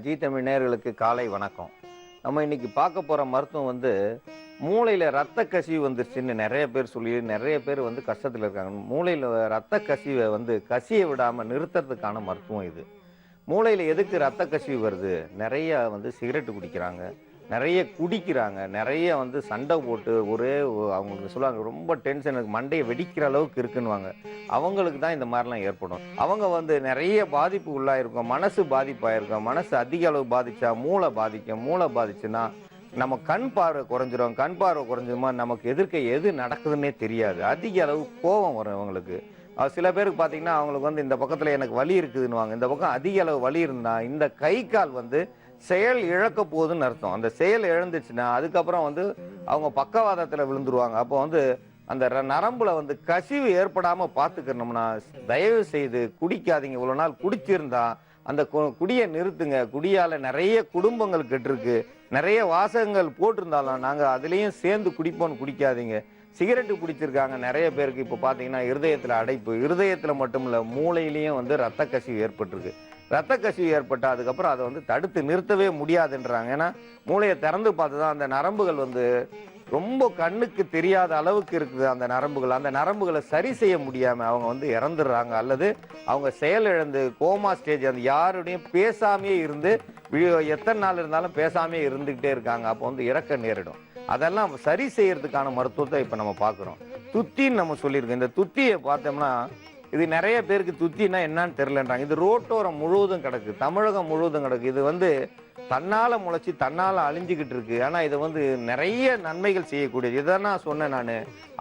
G Tamil நேயர்களுக்கு காலை வணக்கம். நம்ம இன்னைக்கு பார்க்க போற மருத்துவம் மூளையில ரத்த கசிவு வந்துருச்சுன்னு நிறைய பேர் சொல்லி நிறைய பேர் கஷ்டத்துல இருக்காங்க. மூளையில ரத்த கசிவை கசிய விடாம நிறுத்துறதுக்கான மருத்துவம் இது. மூளையில எதுக்கு ரத்த கசிவு வருது? நிறைய சிகரெட் குடிக்கிறாங்க, நிறைய குடிக்கிறாங்க, நிறைய சண்டை போட்டு அவங்களுக்கு சொல்லுவாங்க ரொம்ப டென்ஷனுக்கு மண்டையை வெடிக்கிற அளவுக்கு இருக்குன்னுவாங்க. அவங்களுக்கு தான் இந்த மாதிரிலாம் ஏற்படும். அவங்க நிறைய பாதிப்பு உள்ளாயிருக்கும், மனசு பாதிப்பாயிருக்கும். மனசு அதிக அளவு பாதிச்சா மூளை பாதிக்கும். மூளை பாதிச்சுன்னா நம்ம கண் பார்வை குறைஞ்சிரும். கண் பார்வை குறைஞ்சிருமா நமக்கு எதிர்க்க எது நடக்குதுன்னே தெரியாது. அதிக அளவு கோபம் வரும் அவங்களுக்கு. சில பேருக்கு பார்த்தீங்கன்னா அவங்களுக்கு இந்த பக்கத்தில் எனக்கு வலி இருக்குதுன்னுவாங்க. இந்த பக்கம் அதிக அளவு வலி இருந்தால் இந்த கை கால் செயல் இழக்க போகுதுன்னு அர்த்தம். அந்த செயல் இழந்துச்சுன்னா அதுக்கப்புறம் அவங்க பக்கவாதத்தில் விழுந்துருவாங்க. அப்போ அந்த நரம்புல கசிவு ஏற்படாம பார்த்துக்கணும்னா தயவு செய்து குடிக்காதீங்க. இவ்வளவு நாள் குடிச்சிருந்தா அந்த குடியை நிறுத்துங்க. குடியால நிறைய குடும்பங்கள் கெட்டிருக்கு. நிறைய வாசகங்கள் போட்டிருந்தாலும் நாங்க அதுலயும் சேர்ந்து குடிப்போன்னு குடிக்காதீங்க. சிகரெட்டு பிடிச்சிருக்காங்க நிறைய பேருக்கு. இப்போ பார்த்தீங்கன்னா இருதயத்தில் அடைப்பு, இருதயத்தில் மட்டும் இல்லை மூளையிலையும் ரத்த கசிவு ஏற்பட்டிருக்கு. ரத்த கசிவு ஏற்பட்டால் அதுக்கப்புறம் அதை தடுத்து நிறுத்தவே முடியாதுன்றாங்க. ஏன்னா மூளையை திறந்து பார்த்து தான் அந்த நரம்புகள் ரொம்ப கண்ணுக்கு தெரியாத அளவுக்கு இருக்குது. அந்த நரம்புகளை சரி செய்ய முடியாமல் அவங்க இறந்துடுறாங்க. அல்லது அவங்க செயலிழந்து கோமா ஸ்டேஜ் அந்த யாருடையும் பேசாமையே இருந்து எத்தனை நாள் இருந்தாலும் பேசாமையே இருந்துக்கிட்டே இருக்காங்க. அப்போ இறக்க நேரிடும். அதெல்லாம் சரி செய்யறதுக்கான மருத்துவத்தை இப்போ நம்ம பார்க்குறோம். துத்தின்னு நம்ம சொல்லியிருக்கோம். இந்த துத்தியை பார்த்தோம்னா இது நிறைய பேருக்கு துத்தினா என்னன்னு தெரியலன்றாங்க. இது ரோட்டோரம் முழுவதும் கிடக்கு, தமிழகம் முழுவதும் கிடக்கு. இது தன்னால முளைச்சி தன்னால அழிஞ்சுக்கிட்டு இருக்கு. ஆனா இது நிறைய நன்மைகள் செய்யக்கூடியது. இதான் நான் சொன்னேன். நான்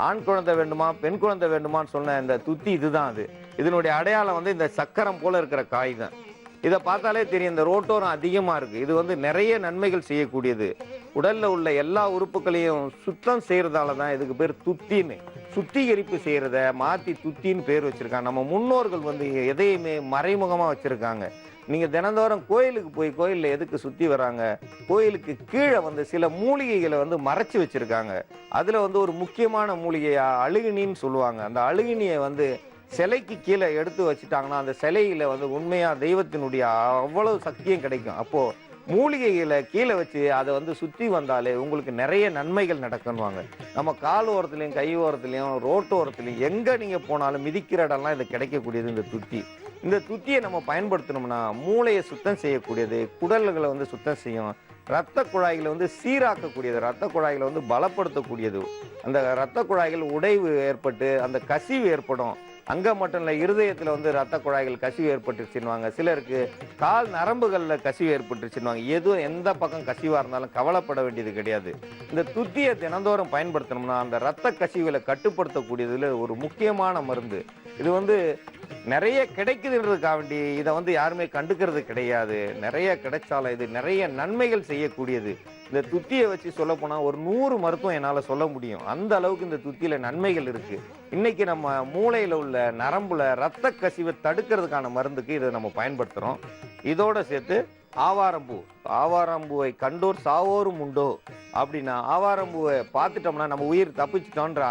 ஆண் குழந்தை வேண்டுமா பெண் குழந்தை வேண்டுமான்னு சொன்னேன். இந்த துத்தி இதுதான். இதனுடைய அடையாளம் இந்த சக்கரம் போல இருக்கிற காய் தான். இதை பார்த்தாலே தெரியும் இந்த ரோட்டோரம் அதிகமா இருக்கு. இது நிறைய நன்மைகள் செய்யக்கூடியது. உடல்ல உள்ள எல்லா உறுப்புகளையும் சுத்தம் செய்யறதால தான் இதுக்கு பேர் துத்தின்னு. சுத்திகரிப்பு செய்யறத மாத்தி துத்தின்னு பேர் வச்சிருக்காங்க. நம்ம முன்னோர்கள் எதையுமே மறைமுகமா வச்சிருக்காங்க. நீங்க தினந்தோறும் கோயிலுக்கு போய் கோயில்ல எதுக்கு சுத்தி வராங்க? கோயிலுக்கு கீழே சில மூலிகைகளை மறைச்சு வச்சிருக்காங்க. அதுல ஒரு முக்கியமான மூலிகையா அழுகினின்னு சொல்லுவாங்க. அந்த அழுகினியை சிலைக்கு கீழே எடுத்து வச்சுட்டாங்கன்னா அந்த சிலையில உண்மையா தெய்வத்தினுடைய அவ்வளவு சக்தியும் கிடைக்கும். அப்போ மூலிகைகளை கீழே வச்சு அதை சுத்தி வந்தாலே உங்களுக்கு நிறைய நன்மைகள் நடக்குன்னுவாங்க. நம்ம கால் ஓரத்துலையும் கை ஓரத்துலையும் ரோட்டோரத்துலையும் எங்க நீங்க போனாலும் மிதிக்கிற இடம்லாம் இது கிடைக்கக்கூடியது இந்த துத்தி. இந்த துத்தியை நம்ம பயன்படுத்தணும்னா மூளையை சுத்தம் செய்யக்கூடியது, குடல்களை சுத்தம் செய்யும், இரத்த குழாய்களை சீராக்கக்கூடியது, இரத்த குழாய்களை பலப்படுத்தக்கூடியது. அந்த இரத்த குழாய்கள் உடைவு ஏற்பட்டு அந்த கசிவு ஏற்படும். அங்க மட்டும் இல்லை, இருதயத்துல இரத்த குழாய்கள் கசிவு ஏற்பட்டுருச்சுன்னுவாங்க. சிலருக்கு கால் நரம்புகள்ல கசிவு ஏற்பட்டுருச்சுன்னுவாங்க. எந்த பக்கம் கசிவா இருந்தாலும் கவலைப்பட வேண்டியது கிடையாது. இந்த துத்தியை தினந்தோறும் பயன்படுத்தணும்னா அந்த இரத்த கசிவுகளை கட்டுப்படுத்தக்கூடியதுல ஒரு முக்கியமான மருந்து. இது நிறைய கிடைக்குதுன்றதுக்காக வேண்டி இதை யாருமே கண்டுக்கிறது கிடையாது. நிறைய கிடைச்சாலும் இது நிறைய நன்மைகள் செய்யக்கூடியது. இந்த துத்தியை வச்சு சொல்ல போனா ஒரு 100 மருத்துவம் என்னால சொல்ல முடியும். அந்த அளவுக்கு இந்த துத்தியில நன்மைகள் இருக்கு. இன்னைக்கு நம்ம மூளையில உள்ள நரம்புல ரத்த கசிவை தடுக்கிறதுக்கான மருந்துக்கு இதை நம்ம பயன்படுத்துறோம். இதோட சேர்த்து ஆவாரம்பூவை கண்டோர் சாவோரும் உண்டோ அப்படின்னா ஆவாரம்பூவை பார்த்துட்டோம்னா நம்ம உயிர் தப்பிச்சிட்டோன்ற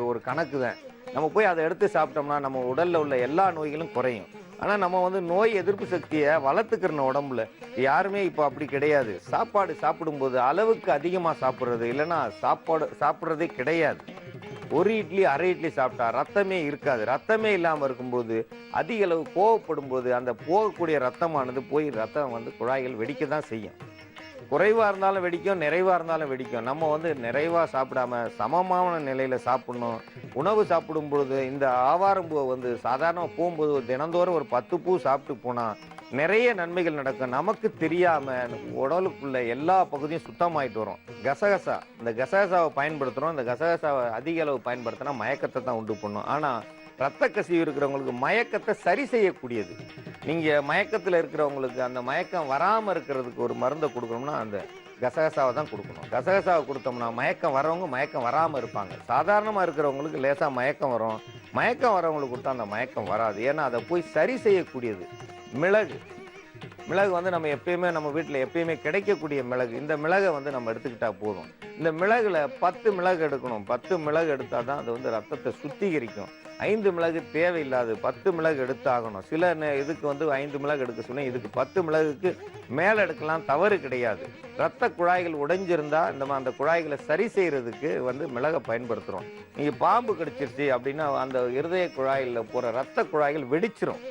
ஒரு கணக்கு தான். நம்ம போய் அதை எடுத்து சாப்பிட்டோம்னா நம்ம உடல்ல உள்ள எல்லா நோய்களும் குறையும். ஆனா நம்ம நோய் எதிர்ப்பு சக்தியை வளர்த்துக்கிற உடம்புல யாருமே இப்போ அப்படி கிடையாது. சாப்பாடு சாப்பிடும்போது அளவுக்கு அதிகமா சாப்பிட்றது, இல்லைன்னா சாப்பிட்றதே கிடையாது. ஒரு இட்லி அரை இட்லி சாப்பிட்டா ரத்தமே இருக்காது. ரத்தமே இல்லாம இருக்கும்போது அதிக அளவு கோவப்படும் போது அந்த போகக்கூடிய ரத்தமானது போய் ரத்தம் குழாய்கள் வெடிக்க தான் செய்யும். குறைவா இருந்தாலும் வெடிக்கும், நிறைவா இருந்தாலும் வெடிக்கும். நம்ம நிறைவா சாப்பிடாம சமமான நிலையில சாப்பிடணும். உணவு சாப்பிடும் பொழுது இந்த ஆவாரம்பூவை சாதாரண போகும்போது தினந்தோறும் ஒரு 10 பூ சாப்பிட்டு போனா நிறைய நன்மைகள் நடக்கும். நமக்கு தெரியாம உடலுக்குள்ள எல்லா பகுதியும் சுத்தமாயிட்டு வரும். இந்த கசகசாவை பயன்படுத்துறோம். இந்த கசகசாவை அதிக அளவு பயன்படுத்தினா மயக்கத்தை தான் உண்டு பண்ணும். ஆனா ரத்த கசிவு இருக்கிறவங்களுக்கு மயக்கத்தை சரி செய்யக்கூடியது. நீங்க மயக்கத்துல இருக்கிறவங்களுக்கு அந்த மயக்கம் வராம இருக்கிறதுக்கு ஒரு மருந்தை கொடுக்கணும்னா அந்த கசகசாவை தான் கொடுக்கணும். கசகசாவை கொடுத்தோம்னா மயக்கம் வரவங்க மயக்கம் வராம இருப்பாங்க. சாதாரணமா இருக்கிறவங்களுக்கு லேசா மயக்கம் வரும். மயக்கம் வரவங்களுக்கு கொடுத்தா அந்த மயக்கம் வராது. ஏன்னா அதை போய் சரி செய்யக்கூடியது. மிளகு வந்து நம்ம எப்பயுமே நம்ம வீட்டில் எப்பயுமே கிடைக்கக்கூடிய மிளகு. இந்த மிளகை வந்து நம்ம எடுத்துக்கிட்டா போதும். இந்த மிளகுல 10 மிளகு எடுக்கணும். 10 மிளகு எடுத்தால் தான் அது வந்து ரத்தத்தை சுத்திகரிக்கும். 5 மிளகு தேவையில்லாது. 10 மிளகு எடுத்தாகணும். சில இதுக்கு வந்து 5 மிளகு எடுக்க சொன்னேன். இதுக்கு 10 மிளகுக்கு மேலே எடுக்கலாம், தவறு கிடையாது. ரத்த குழாய்கள் உடைஞ்சிருந்தா அந்த குழாய்களை சரி செய்யறதுக்கு வந்து மிளகை பயன்படுத்துகிறோம். நீங்கள் பாம்பு கடிச்சிருச்சு அப்படின்னா அந்த இருதய குழாயில் போகிற ரத்த குழாய்கள் வெடிச்சிரும்.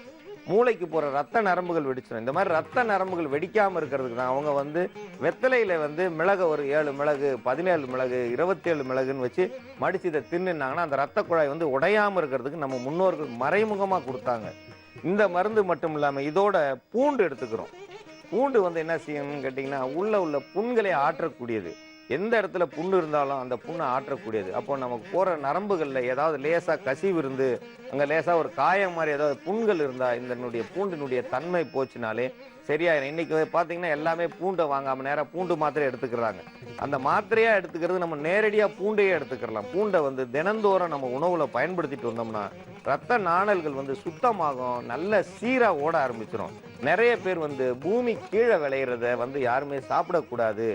மூளைக்கு போகிற ரத்த நரம்புகள் வெடிச்சிடும். இந்த மாதிரி ரத்த நரம்புகள் வெடிக்காமல் இருக்கிறதுக்கு தான் அவங்க வந்து வெத்தலையில் வந்து மிளகு ஒரு 7 மிளகு 17 மிளகு 27 மிளகுன்னு வச்சு மடித்து இதை தின்னுனாங்கன்னா அந்த ரத்த குழாய் வந்து உடையாமல் இருக்கிறதுக்கு நம்ம முன்னோர்கள் மறைமுகமாக கொடுத்தாங்க. இந்த மருந்து மட்டும் இல்லாமல் இதோட பூண்டு எடுத்துக்கிறோம். பூண்டு வந்து என்ன செய்யணும்னு கேட்டிங்கன்னா உள்ள புண்களை ஆற்றக்கூடியது. எந்த இடத்துல புண்ணு இருந்தாலும் அந்த புண்ணை ஆற்றக்கூடியது. அப்போ நமக்கு போகிற நரம்புகளில் ஏதாவது லேசாக கசிவு இருந்து அங்கே லேசாக ஒரு காயம் மாதிரி ஏதாவது புண்கள் இருந்தால் இதனுடைய பூண்டினுடைய தன்மை போச்சுனாலே சரியாயிரும். இன்னைக்கு பார்த்தீங்கன்னா எல்லாமே பூண்டை வாங்காமல் நேராக பூண்டு மாத்திரை எடுத்துக்கிறாங்க. அந்த மாத்திரையாக எடுத்துக்கிறது நம்ம நேரடியாக பூண்டையே எடுத்துக்கலாம். பூண்டை வந்து தினந்தோறும் நம்ம உணவில் பயன்படுத்திட்டு வந்தோம்னா ரத்த நாணல்கள் வந்து சுத்தமாகும், நல்ல சீராக ஓட ஆரம்பிச்சிடும். நிறைய பேர் வந்து பூமி கீழே விளையிறத வந்து யாருமே சாப்பிடக்கூடாது,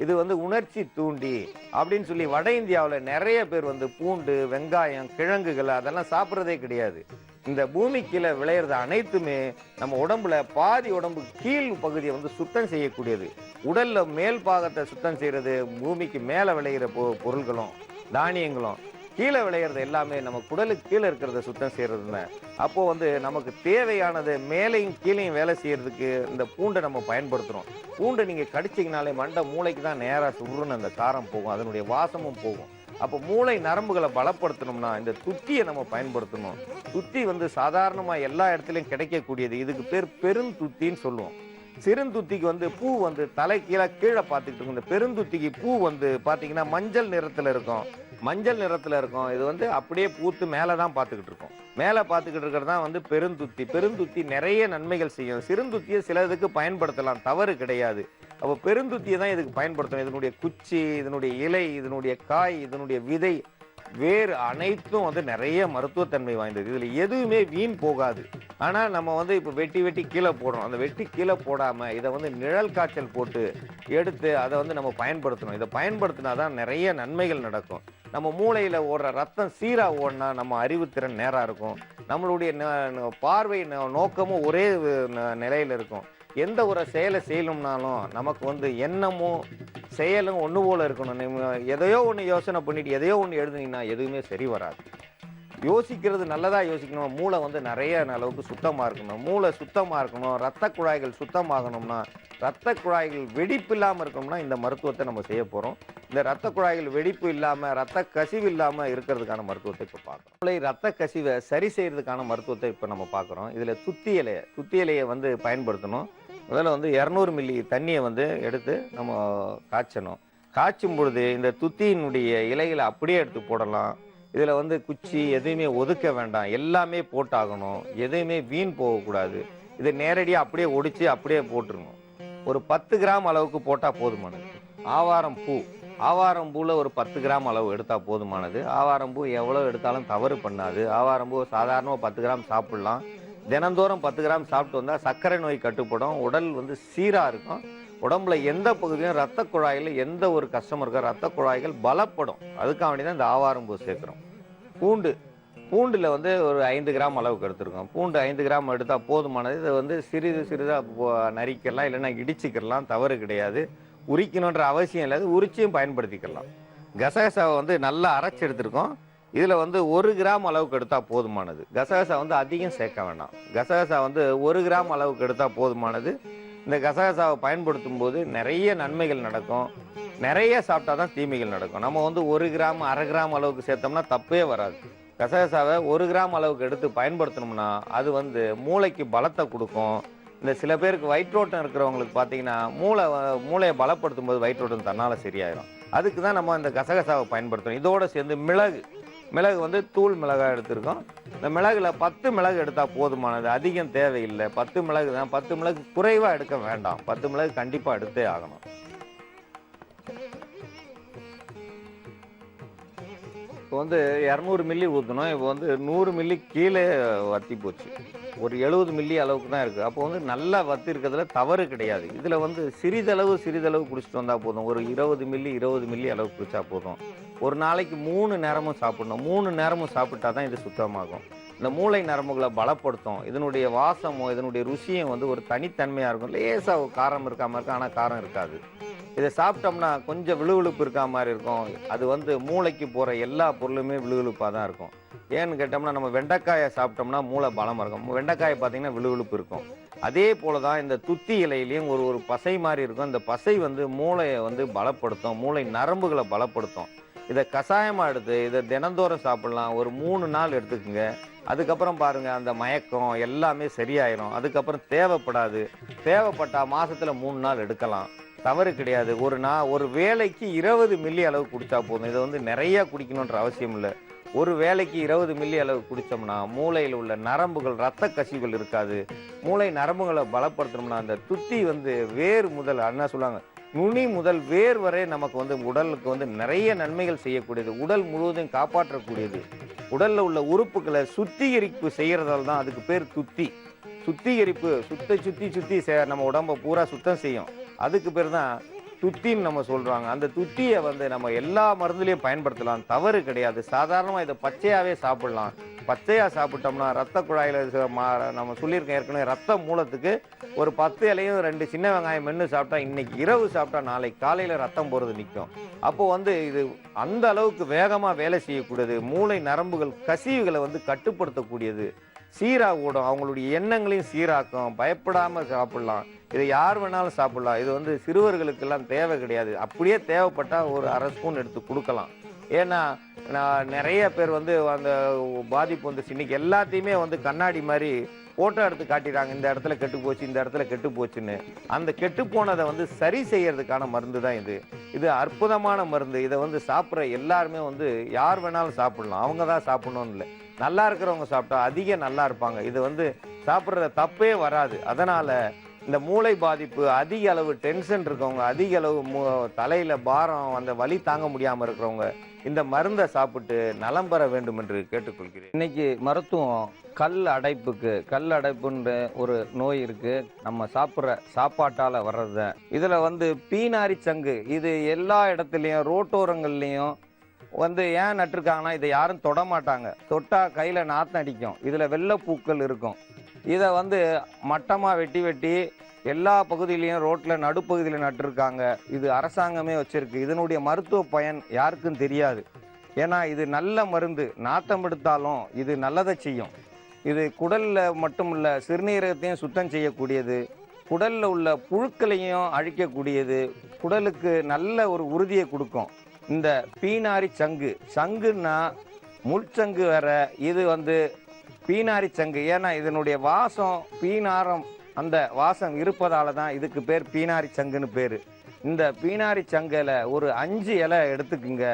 இது வந்து உணர்ச்சி தூண்டி அப்படின்னு சொல்லி வட இந்தியாவில் நிறைய பேர் வந்து பூண்டு வெங்காயம் கிழங்குகள் அதெல்லாம் சாப்பிட்றதே கிடையாது. இந்த பூமி கீழே விளையிறது அனைத்துமே நம்ம உடம்புல பாதி உடம்பு கீழ் பகுதியை வந்து சுத்தம் செய்யக்கூடியது. உடல்ல மேல் பாகத்தை சுத்தம் செய்யறது பூமிக்கு மேலே விளையிற பொருள்களும் தானியங்களும், கீழே விளையிறது எல்லாமே நம்ம குடலுக்கு கீழே இருக்கிறத சுத்தம் செய்யறதுன்னு. அப்போ வந்து நமக்கு தேவையானது மேலையும் கீழையும் வேலை செய்யறதுக்கு இந்த பூண்டை நம்ம பயன்படுத்துறோம். பூண்டை நீங்க கடிச்சிங்கனாலே மண்டை மூளைக்கு தான் நேராக சுருன்னு அந்த காரம் போகும், அதனுடைய வாசமும் போகும். அப்போ மூளை நரம்புகளை பலப்படுத்தணும்னா இந்த துத்தியை நம்ம பயன்படுத்தணும். துத்தி வந்து சாதாரணமாக எல்லா இடத்துலையும் கிடைக்கக்கூடியது. இதுக்கு பேர் பெருந்துத்தின்னு சொல்லுவோம். சிறுந்துத்திக்கு வந்து பூ வந்து தலை கீழே பார்த்துக்கிட்டு இருக்கும். இந்த பெருந்துத்திக்கு பூ வந்து பார்த்தீங்கன்னா மஞ்சள் நிறத்தில் இருக்கும். மஞ்சள் நிறத்தில் இருக்கும். இது வந்து அப்படியே பூத்து மேலே தான் பார்த்துக்கிட்டு இருக்கும். மேலே பார்த்துக்கிட்டு இருக்கிறது தான் வந்து பெருந்துத்தி. பெருந்துத்தி நிறைய நன்மைகள் செய்யும். சிறுந்துத்தியை சில இதுக்கு பயன்படுத்தலாம், தவறு கிடையாது. அப்போ பெருந்துத்தியை தான் இதுக்கு பயன்படுத்தணும். இதனுடைய குச்சி, இதனுடைய இலை, இதனுடைய காய், இதனுடைய விதை, வேறு அனைத்தும் வந்து நிறைய மருத்துவத்தன்மை வாய்ந்தது. இதில் எதுவுமே வீண் போகாது. ஆனால் நம்ம வந்து இப்போ வெட்டி கீழே போடுறோம். அந்த வெட்டி கீழே போடாமல் இதை வந்து நிழல் காய்ச்சல் போட்டு எடுத்து அதை வந்து நம்ம பயன்படுத்தணும். இதை பயன்படுத்தினா தான் நிறைய நன்மைகள் நடக்கும். நம்ம மூளையில் ஓடுற ரத்தம் சீராக ஓடினா நம்ம அறிவுத்திறன் நேராக இருக்கும். நம்மளுடைய பார்வை நோக்கமும் ஒரே நிலையில் இருக்கும். எந்த ஒரு செயலை செய்யணும்னாலும் நமக்கு வந்து எண்ணமும் செயலும் ஒன்று போல இருக்கணும். எதையோ ஒன்று யோசனை பண்ணிட்டு எதையோ ஒன்று எழுதுனீங்கன்னா எதுவுமே சரி வராது. யோசிக்கிறது நல்லதாக யோசிக்கணும். மூளை வந்து நிறைய அளவுக்கு சுத்தமாக இருக்கணும். மூளை சுத்தமாக இருக்கணும். ரத்த குழாய்கள் சுத்தமாகணும்னா, ரத்த குழாய்கள் வெடிப்பு இல்லாமல் இருக்கணும்னா இந்த மருத்துவத்தை நம்ம செய்ய போகிறோம். இந்த ரத்த குழாய்கள் வெடிப்பு இல்லாமல் ரத்த கசிவு இல்லாமல் இருக்கிறதுக்கான மருத்துவத்தை இப்போ பார்க்குறோம். மூளை ரத்த கசிவை சரி செய்யறதுக்கான மருத்துவத்தை இப்போ நம்ம பார்க்குறோம். இதில் துத்தி இலையை வந்து பயன்படுத்தணும். முதல்ல வந்து 200 மில்லி தண்ணியை வந்து எடுத்து நம்ம காய்ச்சணும். காய்ச்சும் பொழுது இந்த துத்தியினுடைய இலைகளை அப்படியே எடுத்து போடலாம். இதில் வந்து குச்சி எதுவுமே ஒதுக்க வேண்டாம், எல்லாமே போட்டாகணும். எதுவுமே வீண் போகக்கூடாது. இதை நேரடியாக அப்படியே ஒடிச்சு அப்படியே போட்டுருணும். ஒரு 10 கிராம் அளவுக்கு போட்டால் போதுமானது. ஆவாரம் பூவில் ஒரு 10 கிராம் அளவு எடுத்தால் போதுமானது. ஆவாரம் பூ எவ்வளோ எடுத்தாலும் தவறு பண்ணாது. ஆவாரம் பூ சாதாரணமாக 10 கிராம் சாப்பிடலாம். தினந்தோறும் 10 கிராம் சாப்பிட்டு வந்தால் சர்க்கரை நோய் கட்டுப்படும். உடல் வந்து சீராக இருக்கும். உடம்புல எந்த பகுதியும் ரத்த குழாயில் எந்த ஒரு கஷ்டம் இருக்க ரத்த குழாய்கள் பலப்படும். அதுக்காக வேண்டி தான் இந்த ஆவாரம்பூ சேர்க்குறோம். பூண்டில் வந்து ஒரு 5 கிராம் அளவுக்கு எடுத்துருக்கோம். பூண்டு 5 கிராம் எடுத்தால் போதுமானது. இதை வந்து சிறிதாக நரிக்கலாம், இல்லைன்னா இடிச்சிக்கலாம், தவறு கிடையாது. உரிக்கணுன்ற அவசியம் இல்லாது உரிச்சியும் பயன்படுத்திக்கலாம். கசகசாவை வந்து நல்லா அரைச்சி எடுத்துருக்கோம். இதில் வந்து 1 கிராம் அளவுக்கு எடுத்தால் போதுமானது. கசகசா வந்து அதிகம் சேர்க்க வேண்டாம். கசகசா வந்து 1 கிராம் அளவுக்கு எடுத்தால் போதுமானது. இந்த கசகசாவை பயன்படுத்தும் போது நிறைய நன்மைகள் நடக்கும். நிறைய சாப்பிட்டா தான் தீமைகள் நடக்கும். நம்ம வந்து 1 கிராம் 1/2 கிராம் அளவுக்கு சேர்த்தோம்னா தப்பே வராது. கசகசாவை 1 கிராம் அளவுக்கு எடுத்து பயன்படுத்தணும்னா அது வந்து மூளைக்கு பலத்தை கொடுக்கும். இந்த சில பேருக்கு வயிற்றோட்டம் இருக்கிறவங்களுக்கு பார்த்தீங்கன்னா மூளையை பலப்படுத்தும் போது வயிற்றோட்டம் தன்னால் சரியாயிடும். அதுக்கு தான் நம்ம இந்த கசகசாவை பயன்படுத்தணும். இதோடு சேர்ந்து மிளகு வந்து தூள் மிளகாய் எடுத்திருக்கோம். இந்த மிளகுல 10 மிளகு எடுத்தால் போதுமானது. அதிகம் தேவையில்லை. 10 மிளகு தான். 10 மிளகு குறைவாக எடுக்க வேண்டாம். 10 மிளகு கண்டிப்பாக எடுத்தே ஆகணும். இப்போ வந்து 200 மில்லி ஊற்றணும். இப்போ வந்து 100 மில்லி கீழே வத்தி போச்சு. ஒரு 70 மில்லி அளவுக்கு தான் இருக்குது. அப்போ வந்து நல்லா வத்தி இருக்கிறதுல தவறு கிடையாது. இதில் வந்து சிறிதளவு சிறிதளவு குடிச்சிட்டு வந்தால் போதும். ஒரு 20 மில்லி அளவு குடிச்சா போதும். ஒரு நாளைக்கு 3 நேரமும் சாப்பிடணும். 3 நேரமும் சாப்பிட்டா தான் இது சுத்தமாகும். இந்த மூளை நரம்புகளை பலப்படுத்தும். இதனுடைய வாசமும் இதனுடைய ருசியும் வந்து ஒரு தனித்தன்மையாக இருக்கும். லேசாக காரம் இருக்காமல் இருக்கும், ஆனால் காரம் இருக்காது. இதை சாப்பிட்டோம்னா கொஞ்சம் விழுவிழுப்பு இருக்கா மாதிரி இருக்கும். அது வந்து மூளைக்கு போகிற எல்லா பொருளுமே விழுவிழுப்பாக தான் இருக்கும். ஏன்னு கேட்டோம்னா நம்ம வெண்டைக்காயை சாப்பிட்டோம்னா மூளை பலமாக இருக்கும். வெண்டைக்காயை பார்த்தீங்கன்னா விழுவிழுப்பு இருக்கும். அதே போல தான் இந்த துத்தி இலையிலையும் ஒரு ஒரு பசை மாதிரி இருக்கும். இந்த பசை வந்து மூளையை வந்து பலப்படுத்தும், மூளை நரம்புகளை பலப்படுத்தும். இதை கஷாயமாக எடுத்து இதை தினந்தோறும் சாப்பிடலாம். ஒரு 3 நாள் எடுத்துக்கோங்க. அதுக்கப்புறம் பாருங்க அந்த மயக்கம் எல்லாமே சரியாயிரும். அதுக்கப்புறம் தேவைப்படாது. தேவைப்பட்டா மாசத்துல 3 நாள் எடுக்கலாம். தவறு கிடையாது. ஒரு வேளைக்கு 20 மில்லி அளவு குடிச்சா போதும். இதை வந்து நிறைய குடிக்கணுன்ற அவசியம் இல்லை. ஒரு வேளைக்கு 20 மில்லி அளவு குடிச்சோம்னா மூளையில் உள்ள நரம்புகள், இரத்த கசிவுகள் இருக்காது. மூளை நரம்புகளை பலப்படுத்தணும்னா அந்த துத்தி வந்து வேர் முதல் என்ன சொல்லுவாங்க, நுனி முதல் வேர் வரை நமக்கு வந்து உடலுக்கு வந்து நிறைய நன்மைகள் செய்யக்கூடியது. உடல் முழுவதும் காப்பாற்றக்கூடியது. உடல்ல உள்ள உறுப்புகளை சுத்திகரிப்பு செய்யறதால தான் அதுக்கு பேர் துத்தி. சுத்திகரிப்பு சுத்தி நம்ம உடம்ப பூரா சுத்தம் செய்யும். அதுக்கு பேர் தான் துத்தின்னு நம்ம சொல்றாங்க. அந்த துத்தியை வந்து நம்ம எல்லா மருந்துலையும் பயன்படுத்தலாம். தவறு கிடையாது. சாதாரணமாக இதை பச்சையாவே சாப்பிடலாம். பச்சையா சாப்பிட்டோம்னா ரத்த குழாயில நம்ம சொல்லியிருக்கோம் ஏற்கனவே, ரத்த மூலத்துக்கு ஒரு 10 இலையும் 2 சின்ன வெங்காயம் மென்று சாப்பிட்டா இன்னைக்கு இரவு சாப்பிட்டா நாளைக்கு காலையில ரத்தம் போறது நிற்கும். அப்போ வந்து இது அந்த அளவுக்கு வேகமா வேலை செய்யக்கூடியது. மூளை நரம்புகள் கசிவுகளை வந்து கட்டுப்படுத்தக்கூடியது. சீராக ஓடும். அவங்களுடைய எண்ணங்களையும் சீராக்கும். பயப்படாம சாப்பிடலாம். இதை யார் வேணாலும் சாப்பிடலாம். இது வந்து சிறுவர்களுக்கெல்லாம் தேவை கிடையாது. அப்படியே தேவைப்பட்டா ஒரு அரை ஸ்பூன் எடுத்து கொடுக்கலாம். ஏன்னா நான் நிறைய பேர் வந்து அந்த பாதிப்பு வந்துச்சு. இன்னைக்கு எல்லாத்தையுமே வந்து கண்ணாடி மாதிரி போட்டோ எடுத்து காட்டிடுறாங்க. இந்த இடத்துல கெட்டு போச்சு, இந்த இடத்துல கெட்டு போச்சுன்னு. அந்த கெட்டு போனதை வந்து சரி செய்யறதுக்கான மருந்து தான் இது. இது அற்புதமான மருந்து. இதை வந்து சாப்பிட்ற எல்லாருமே வந்து யார் வேணாலும் சாப்பிடலாம். அவங்க தான் சாப்பிடணும்னு இல்லை. நல்லா இருக்கிறவங்க சாப்பிட்டா அதிக நல்லா இருப்பாங்க. இது வந்து சாப்பிட்றத தப்பே வராது. அதனால இந்த மூளை பாதிப்பு, அதிக அளவு டென்ஷன் இருக்கவங்க, அதிக அளவு தலையில பாரம், அந்த வலி தாங்க முடியாம இருக்கிறவங்க இந்த மருந்தை சாப்பிட்டு நலம் பெற வேண்டும் என்று கேட்டுக்கொள்கிறேன். இன்னைக்கு மருத்துவம் கல் அடைப்புன்ற ஒரு நோய் இருக்கு. நம்ம சாப்பிட்ற சாப்பாட்டால வர்றது. இதுல வந்து பீனாரி சங்கு இது எல்லா இடத்துலையும் ரோட்டோரங்கள்லையும் வந்து ஏன் நட்டிருக்காங்கன்னா இதை யாரும் தொட மாட்டாங்க. தொட்டா கையில நாத்தம் அடிக்கும். இதுல வெள்ளைப்பூக்கள் இருக்கும். இதை வந்து மட்டமாக வெட்டி எல்லா பகுதியிலையும் ரோட்டில் நடுப்பகுதியில் நட்டிருக்காங்க. இது அரசாங்கமே வச்சிருக்கு. இதனுடைய மருத்துவ பயன் யாருக்கும் தெரியாது. ஏன்னா இது நல்ல மருந்து. நாத்தம் எடுத்தாலும் இது நல்லதை செய்யும். இது குடலில் மட்டும் இல்லை, சிறுநீரகத்தையும் சுத்தம் செய்யக்கூடியது. குடலில் உள்ள புழுக்களையும் அழிக்கக்கூடியது. குடலுக்கு நல்ல ஒரு உறுதியை கொடுக்கும். இந்த பீனாரி சங்குன்னா முள்சங்கு வேற, இது வந்து பீனாரி சங்கு. ஏன்னா இதனுடைய வாசம் பீனாரம், அந்த வாசம் இருப்பதால தான் இதுக்கு பேர் பீனாரி சங்குன்னு பேர். இந்த பீனாரி சங்கில் ஒரு 5 இலை எடுத்துக்குங்க.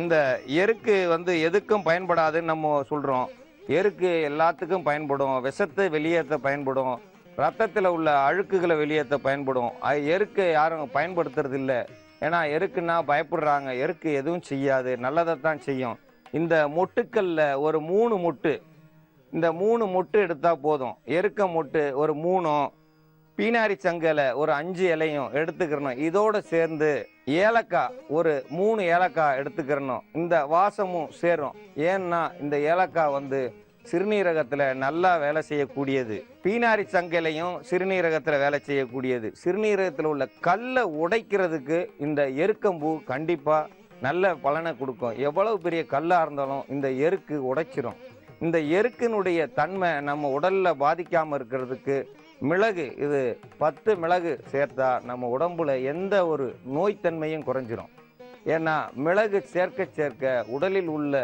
இந்த எருக்கு வந்து எதுக்கும் பயன்படாதுன்னு நம்ம சொல்கிறோம். எருக்கு எல்லாத்துக்கும் பயன்படும். விஷத்தை வெளியேற்ற பயன்படும். ரத்தத்தில் உள்ள அழுக்குகளை வெளியேற்ற பயன்படும். எருக்கு யாரும் பயன்படுத்துறது இல்லை. ஏன்னா எருக்குன்னா பயப்படுறாங்க. எருக்கு எதுவும் செய்யாது, நல்லதை தான் செய்யும். இந்த மொட்டுக்கல்ல ஒரு 3 மொட்டு, இந்த 3 மொட்டு எடுத்தா போதும். எருக்க மொட்டு ஒரு 3, பீனாரி சங்கலை ஒரு 5 இலையும் எடுத்துக்கிறணும். இதோட சேர்ந்து ஏலக்காய் ஒரு 3 ஏலக்காய் எடுத்துக்கிறணும். இந்த வாசமும் சேரும். ஏன்னா இந்த ஏலக்காய் வந்து சிறுநீரகத்துல நல்லா வேலை செய்யக்கூடியது. பீனாரி சங்கலையும் சிறுநீரகத்துல வேலை செய்யக்கூடியது. சிறுநீரகத்துல உள்ள கல்லை உடைக்கிறதுக்கு இந்த எருக்கம்பூ கண்டிப்பா நல்ல பலனை கொடுக்கும். எவ்வளவு பெரிய கல்லா இருந்தாலும் இந்த எருக்கு உடைச்சிரும். இந்த எருக்கினுடைய தன்மை நம்ம உடல்ல பாதிக்காம இருக்கிறதுக்கு மிளகு, இது 10 மிளகு சேர்த்தா நம்ம உடம்புல எந்த ஒரு நோய்த்தன்மையும் குறைஞ்சிரும். ஏன்னா மிளகு சேர்க்க உடலில் உள்ள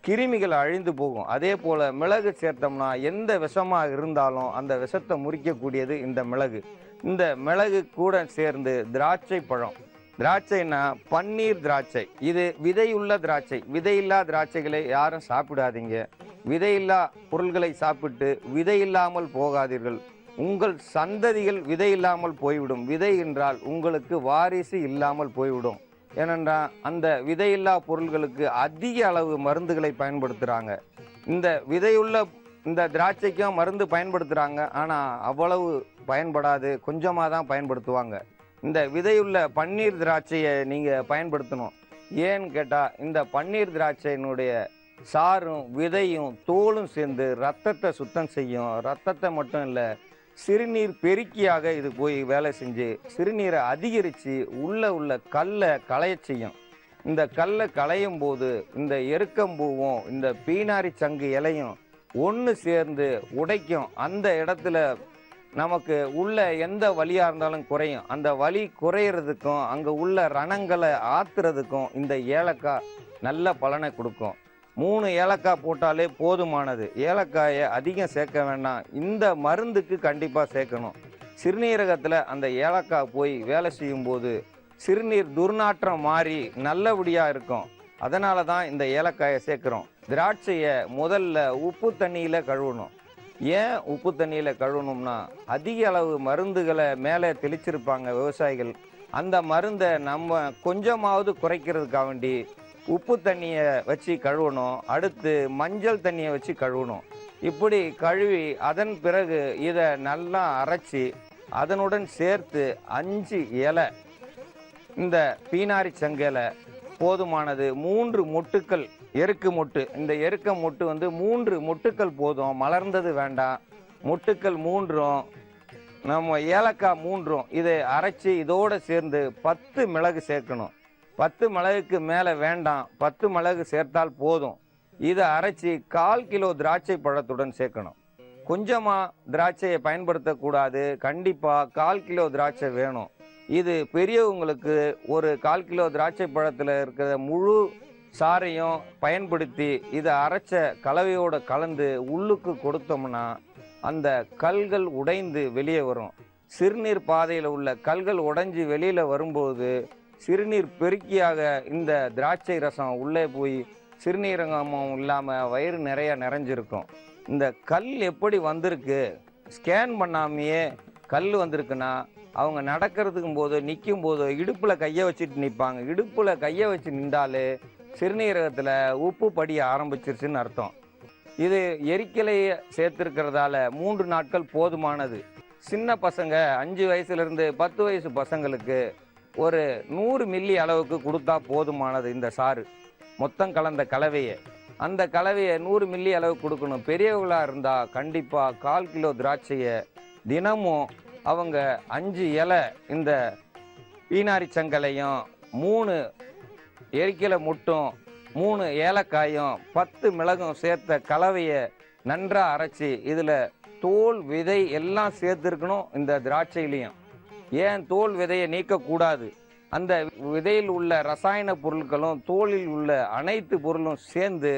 கிருமிகள் அழிந்து போகும். அதே போல மிளகு சேர்த்தோம்னா எந்த விஷமாக இருந்தாலும் அந்த விஷத்தை முறிக்கக்கூடியது இந்த மிளகு. இந்த மிளகு கூட சேர்ந்து திராட்சை பழம், திராட்சைனா பன்னீர் திராட்சை, இது விதையுள்ள திராட்சை. விதையில்லா திராட்சைகளை யாரும் சாப்பிடாதீங்க. விதையில்லா பொருள்களை சாப்பிட்டு விதை இல்லாமல் போகாதீர்கள். உங்கள் சந்ததிகள் விதை இல்லாமல் போய்விடும். விதை என்றால் உங்களுக்கு வாரிசு இல்லாமல் போய்விடும். ஏனென்றா அந்த விதையில்லா பொருள்களுக்கு அதிக அளவு மருந்துகளை பயன்படுத்துகிறாங்க. இந்த விதையுள்ள இந்த திராட்சைக்கும் மருந்து பயன்படுத்துகிறாங்க, ஆனால் அவ்வளவு பயன்படாது, கொஞ்சமாக தான் பயன்படுத்துவாங்க. இந்த விதையுள்ள பன்னீர் திராட்சையை நீங்கள் பயன்படுத்தணும். ஏன்னு கேட்டால் இந்த பன்னீர் திராட்சையினுடைய சாரும் விதையும் தோலும் சேர்ந்து ரத்தத்தை சுத்தம் செய்யும். ரத்தத்தை மட்டும் இல்லை, சிறுநீர் பெருக்கியாக இது போய் வேலை செஞ்சு சிறுநீரை அதிகரித்து உள்ள கல்லை களைய செய்யும். இந்த கல்லை களையும் போது இந்த எருக்கம்பூவும் இந்த பீனாரி சங்கு இலையும் ஒன்று சேர்ந்து உடைக்கும். அந்த இடத்துல நமக்கு உள்ள எந்த வலியாக இருந்தாலும் குறையும். அந்த வலி குறையிறதுக்கும் அங்கே உள்ள ரணங்களை ஆத்துறதுக்கும் இந்த ஏலக்காய் நல்ல பலனை கொடுக்கும். 3 ஏலக்காய் போட்டாலே போதுமானது. ஏலக்காயை அதிகம் சேர்க்க வேண்டாம். இந்த மருந்துக்கு கண்டிப்பாக சேர்க்கணும். சிறுநீரகத்தில் அந்த ஏலக்காய் போய் வேலை செய்யும்போது சிறுநீர் துர்நாற்றம் மாறி நல்லபடியாக இருக்கும். அதனால தான் இந்த ஏலக்காயை சேர்க்குறோம். திராட்சையை முதல்ல உப்பு தண்ணியில் கழுவணும். ஏன் உப்பு தண்ணியில் கழுவணும்னா, அதிக அளவு மருந்துகளை மேலே தெளிச்சிருப்பாங்க விவசாயிகள். அந்த மருந்தை நம்ம கொஞ்சமாவது குறைக்கிறதுக்காக வேண்டி உப்பு தண்ணியை வச்சு கழுவணும். அடுத்து மஞ்சள் தண்ணியை வச்சு கழுவணும். இப்படி கழுவி அதன் பிறகு இதை நல்லா அரைச்சி அதனுடன் சேர்த்து 5 இலை இந்த பீனாரி சங்கிலை போதுமானது. 3 மொட்டுக்கள் எருக்கு மொட்டு. இந்த எருக்க மொட்டு 3 மொட்டுக்கள் போதும், மலர்ந்தது வேண்டாம். மொட்டுக்கள் 3ம் நம்ம ஏலக்காய் 3ம் இதை அரைச்சி இதோடு சேர்ந்து 10 மிளகு சேர்க்கணும். 10 மிளகுக்கு மேலே வேண்டாம், 10 மிளகு சேர்த்தால் போதும். இதை அரைச்சி 1/4 கிலோ திராட்சை பழத்துடன் சேர்க்கணும். கொஞ்சமாக திராட்சையை பயன்படுத்தக்கூடாது, கண்டிப்பாக 1/4 கிலோ திராட்சை வேணும். இது பெரியவங்களுக்கு ஒரு 1/4 கிலோ திராட்சை பழத்தில் இருக்கிற முழு சாறையும் பயன்படுத்தி இதை அரைச்ச கலவையோடு கலந்து உள்ளுக்கு கொடுத்தோம்னா அந்த கல்கள் உடைந்து வெளியே வரும். சிறுநீர் பாதையில் உள்ள கல்கள் உடைஞ்சி வெளியில் வரும்போது சிறுநீர் பெருக்கியாக இந்த திராட்சை ரசம் உள்ளே போய் சிறுநீரகமும் இல்லாமல் வயிறு நிறைஞ்சிருக்கும். இந்த கல் எப்படி வந்திருக்கு, ஸ்கேன் பண்ணாமையே கல் வந்திருக்குன்னா, அவங்க நடக்கிறதுக்கும் போது நிற்கும் போது இடுப்பில் கையை வச்சுட்டு நிற்பாங்க. இடுப்பில் கையை வச்சு நின்றாலே சிறுநீரகத்தில் உப்பு படிய ஆரம்பிச்சிருச்சுன்னு அர்த்தம். இது எரிக்கலையை சேர்த்துருக்கிறதால 3 நாட்கள் போதுமானது. சின்ன பசங்க 5 வயசுலேருந்து 10 வயசு பசங்களுக்கு ஒரு 100 மில்லி அளவுக்கு கொடுத்தா போதுமானது. இந்த சாறு மொத்தம் கலந்த கலவையை, அந்த கலவையை 100 மில்லி அளவு கொடுக்கணும். பெரியவர்களாக இருந்தால் கண்டிப்பாக 1/4 கிலோ திராட்சையை தினமும் அவங்க 5 இலை இந்த பீனாரி சங்கலையும் 3 எரிக்கலை முட்டும் 3 ஏலக்காயும் 10 மிளகும் சேர்த்த கலவையை நன்றாக அரைச்சி இதில் தோல் விதை எல்லாம் சேர்த்துருக்கணும். இந்த திராட்சையிலையும் ஏன் தோல் விதையை நீக்கக்கூடாது, அந்த விதையில் உள்ள ரசாயன பொருட்களும் தோலில் உள்ள அனைத்து பொருளும் சேர்ந்து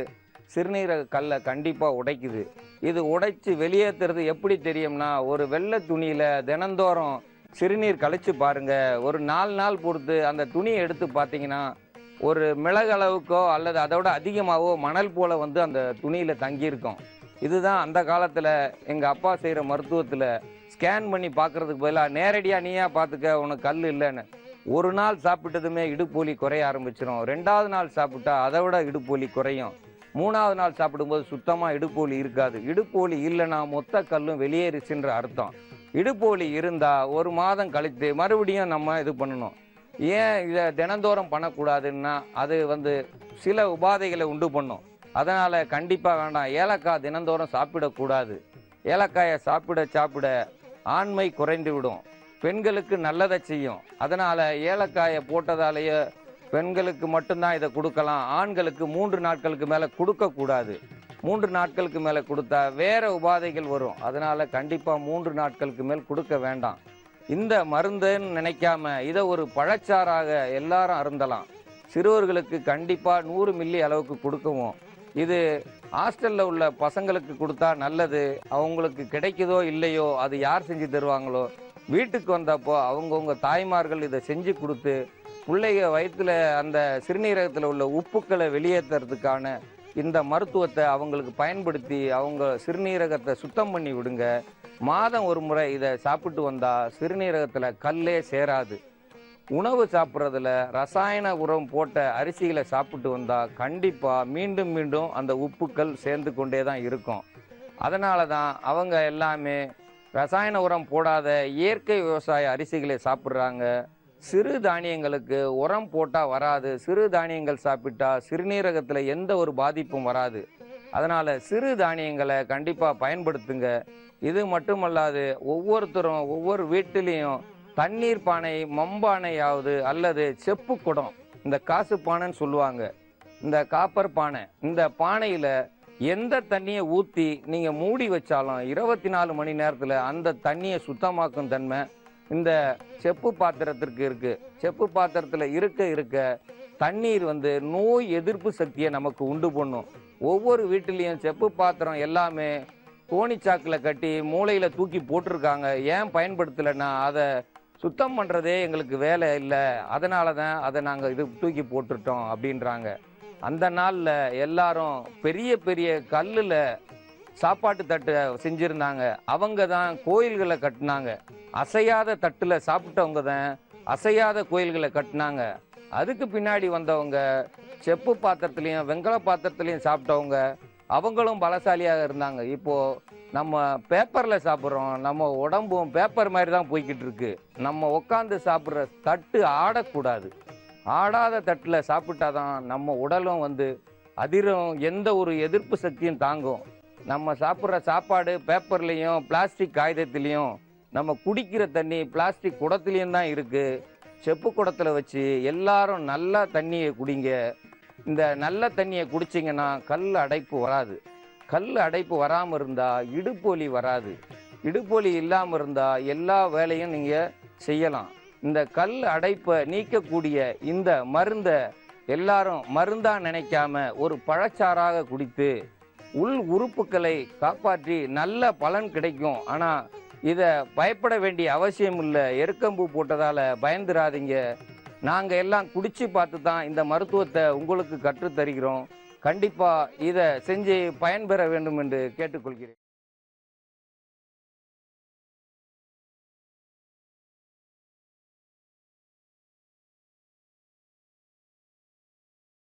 சிறுநீரக கல்லை கண்டிப்பாக உடைக்குது. இது உடைச்சி வெளியேற்றுறது எப்படி தெரியும்னா, ஒரு வெள்ளை துணியில் தினந்தோறும் சிறுநீர் கழிச்சு பாருங்கள். ஒரு 4 நாள் பொறுத்து அந்த துணியை எடுத்து பார்த்தீங்கன்னா ஒரு மிளகு அளவுக்கோ அல்லது அதோட அதிகமாகவோ மணல் போல் அந்த துணியில் தங்கியிருக்கும். இதுதான் அந்த காலத்தில் எங்கள் அப்பா செய்கிற மருத்துவத்தில் ஸ்கேன் பண்ணி பார்க்குறதுக்கு பதிலாக நேரடியாக நீயா பார்த்துக்க உனக்கு கல் இல்லைன்னு. ஒரு நாள் சாப்பிட்டதுமே இடுப்போலி குறைய ஆரம்பிச்சிடும். 2வது நாள் சாப்பிட்டா அதை விட இடுப்போலி குறையும். 3வது நாள் சாப்பிடும்போது சுத்தமாக இடுப்போலி இருக்காது. இடுப்போலி இல்லைன்னா மொத்த கல்லும் வெளியேறிச்சுன்ற அர்த்தம். இடுப்போலி இருந்தால் 1 மாதம் கழித்து மறுபடியும் நம்ம இது பண்ணணும். ஏன் இதை தினந்தோறும் பண்ணக்கூடாதுன்னா, அது சில உபாதைகளை உண்டு பண்ணும். அதனால் கண்டிப்பாக வேண்டாம். ஏலக்காய் தினந்தோறும் சாப்பிடக்கூடாது. ஏலக்காயை சாப்பிட ஆண்மை குறைந்து விடும். பெண்களுக்கு நல்லதை செய்யும். அதனால் ஏலக்காயை போட்டதாலேயே பெண்களுக்கு மட்டும்தான் இதை கொடுக்கலாம். ஆண்களுக்கு 3 நாட்களுக்கு மேலே கொடுக்கக்கூடாது. 3 நாட்களுக்கு மேலே கொடுத்தா வேறு உபாதைகள் வரும். அதனால் கண்டிப்பாக 3 நாட்களுக்கு மேல் கொடுக்க வேண்டாம். இந்த மருந்துன்னு நினைக்காம இதை ஒரு பழச்சாறாக எல்லாரும் அருந்தலாம். சிறுவர்களுக்கு கண்டிப்பாக 100 மில்லி அளவுக்கு கொடுக்கவும். இது ஹாஸ்டலில் உள்ள பசங்களுக்கு கொடுத்தா நல்லது. அவங்களுக்கு கிடைக்குதோ இல்லையோ, அது யார் செஞ்சு தருவாங்களோ, வீட்டுக்கு வந்தப்போ அவங்கவுங்க தாய்மார்கள் இதை செஞ்சு கொடுத்து பிள்ளைங்க வயிற்றில் அந்த சிறுநீரகத்தில் உள்ள உப்புக்களை வெளியேற்றுறதுக்கான இந்த மருத்துவத்தை அவங்களுக்கு பயன்படுத்தி அவங்க சிறுநீரகத்தை சுத்தம் பண்ணி விடுங்க. மாதம் ஒரு முறை இதை சாப்பிட்டு வந்தால் சிறுநீரகத்தில் கல்லே சேராது. உணவு சாப்பிட்றதுல ரசாயன உரம் போட்ட அரிசிகளை சாப்பிட்டு வந்தால் கண்டிப்பாக மீண்டும் மீண்டும் அந்த உப்புக்கள் சேர்ந்து கொண்டே தான் இருக்கும். அதனால தான் அவங்க எல்லாமே ரசாயன உரம் போடாத இயற்கை விவசாய அரிசிகளை சாப்பிட்றாங்க. சிறு தானியங்களுக்கு உரம் போட்டால் வராது. சிறு தானியங்கள் சாப்பிட்டா சிறுநீரகத்தில் எந்த ஒரு பாதிப்பும் வராது. அதனால் சிறு தானியங்களை கண்டிப்பாக பயன்படுத்துங்க. இது மட்டுமல்லாது ஒவ்வொருத்தரும் ஒவ்வொரு வீட்டிலையும் தண்ணீர் பானை, மண்பானையாவது அல்லது செப்பு குடம், இந்த காசு பானைன்னு சொல்லுவாங்க, இந்த காப்பர் பானை, இந்த பானையில் எந்த தண்ணியை ஊற்றி நீங்கள் மூடி வச்சாலும் 24 மணி நேரத்தில் அந்த தண்ணியை சுத்தமாக்கும் தன்மை இந்த செப்பு பாத்திரத்திற்கு இருக்குது. செப்பு பாத்திரத்தில் இருக்க இருக்க தண்ணீர் நோய் எதிர்ப்பு சக்தியை நமக்கு உண்டு பண்ணும். ஒவ்வொரு வீட்டிலையும் செப்பு பாத்திரம் எல்லாமே கோணிச்சாக்கில் கட்டி மூளையில் தூக்கி போட்டிருக்காங்க. ஏன் பயன்படுத்தலைன்னா அதை சுத்தம் பண்ணுறதே எங்களுக்கு வேலை இல்லை, அதனால தான் அதை நாங்கள் இது தூக்கி போட்டுட்டோம் அப்படின்றாங்க. அந்த நாளில் எல்லாரும் பெரிய பெரிய கல்லில் சாப்பாட்டு தட்டு செஞ்சுருந்தாங்க. அவங்க தான் கோயில்களை கட்டினாங்க. அசையாத தட்டில் சாப்பிட்டவங்க தான் அசையாத கோயில்களை கட்டினாங்க. அதுக்கு பின்னாடி வந்தவங்க செப்பு பாத்திரத்துலேயும் வெங்கல பாத்திரத்துலேயும் சாப்பிட்டவங்க அவங்களும் பலசாலியாக இருந்தாங்க. இப்போது நம்ம பேப்பரில் சாப்பிட்றோம். நம்ம உடம்பும் பேப்பர் மாதிரி தான் போய்கிட்டு இருக்கு. நம்ம உட்காந்து சாப்பிட்ற தட்டு ஆடக்கூடாது. ஆடாத தட்டில் சாப்பிட்டாதான் நம்ம உடலும் அதிரும், எந்த ஒரு எதிர்ப்பு சக்தியும் தாங்கும். நம்ம சாப்பிட்ற சாப்பாடு பேப்பர்லேயும் பிளாஸ்டிக் காகிதத்துலேயும், நம்ம குடிக்கிற தண்ணி பிளாஸ்டிக் குடத்துலேயும் தான் இருக்குது. செப்பு குடத்தில் வச்சு எல்லாரும் நல்லா தண்ணியை குடிங்க. இந்த நல்ல தண்ணியை குடிச்சிங்கன்னா கல் அடைப்பு வராது. கல் அடைப்பு வராமல் இருந்தால் இடுப்பு வலி வராது. இடுப்பு வலி இல்லாமல் இருந்தால் எல்லா வேலையும் நீங்கள் செய்யலாம். இந்த கல் அடைப்பை நீக்கக்கூடிய இந்த மருந்தை எல்லாரும் மருந்தாக நினைக்காம ஒரு பழச்சாறாக குடித்து உள் உறுப்புகளை காப்பாற்றி நல்ல பலன் கிடைக்கும். ஆனால் இதை பயப்பட வேண்டிய அவசியம் இல்லை. எருக்கம்பூ போட்டதால் பயந்துராதீங்க. நாங்கள் எல்லாம் குடிச்சு பார்த்து தான் இந்த மருத்துவத்தை உங்களுக்கு கற்றுத்தருகிறோம். கண்டிப்பாக இதை செஞ்சு பயன்பெற வேண்டும் என்று கேட்டுக்கொள்கிறேன்.